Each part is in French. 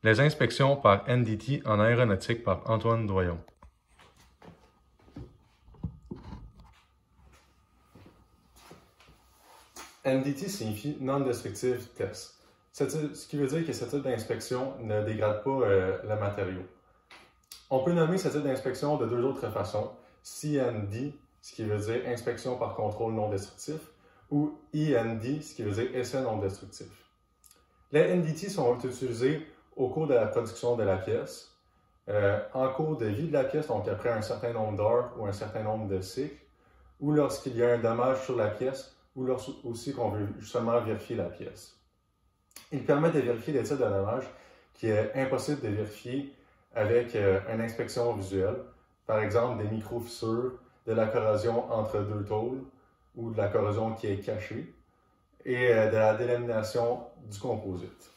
Les inspections par NDT en aéronautique par Antoine Doyon. NDT signifie Non-Destructive Test. Ce qui veut dire que ce type d'inspection ne dégrade pas le matériau. On peut nommer ce type d'inspection de deux autres façons. CND, ce qui veut dire inspection par contrôle non destructif, ou END, ce qui veut dire essai non destructif. Les NDT sont utilisés au cours de la production de la pièce, en cours de vie de la pièce, donc après un certain nombre d'heures ou un certain nombre de cycles, ou lorsqu'il y a un dommage sur la pièce, ou aussi qu'on veut seulement vérifier la pièce. Il permet de vérifier des types de dommages qui est impossible de vérifier avec une inspection visuelle, par exemple des micro-fissures, de la corrosion entre deux tôles ou de la corrosion qui est cachée, et de la délamination du composite.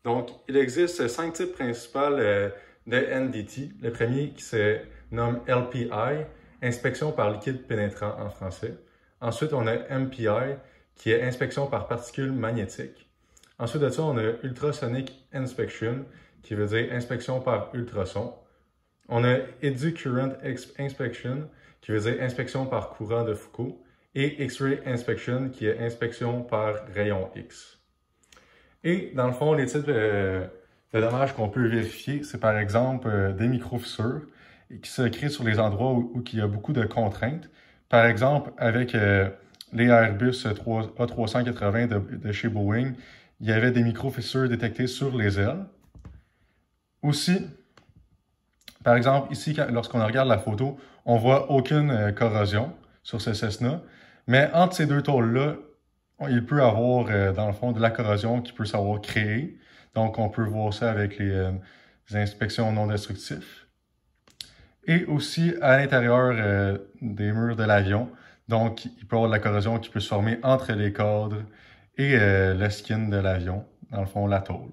Donc, il existe 5 types principaux de NDT. Le premier qui se nomme LPI, inspection par liquide pénétrant en français. Ensuite, on a MPI, qui est inspection par particules magnétiques. Ensuite de ça, on a Ultrasonic Inspection, qui veut dire inspection par ultrason. On a Eddy-Current Inspection, qui veut dire inspection par courant de Foucault. Et X-Ray Inspection, qui est inspection par rayon X. Et dans le fond, les types de dommages qu'on peut vérifier, c'est par exemple des micro-fissures qui se créent sur les endroits où il y a beaucoup de contraintes. Par exemple, avec les Airbus A380 de chez Boeing, il y avait des micro-fissures détectées sur les ailes. Aussi, par exemple, ici, lorsqu'on regarde la photo, on voit aucune corrosion sur ce Cessna, mais entre ces deux tôles-là, il peut y avoir, dans le fond, de la corrosion qui peut s'avoir créée. Donc, on peut voir ça avec les inspections non destructives. Et aussi, à l'intérieur des murs de l'avion, donc, il peut y avoir de la corrosion qui peut se former entre les cadres et le skin de l'avion, dans le fond, la tôle.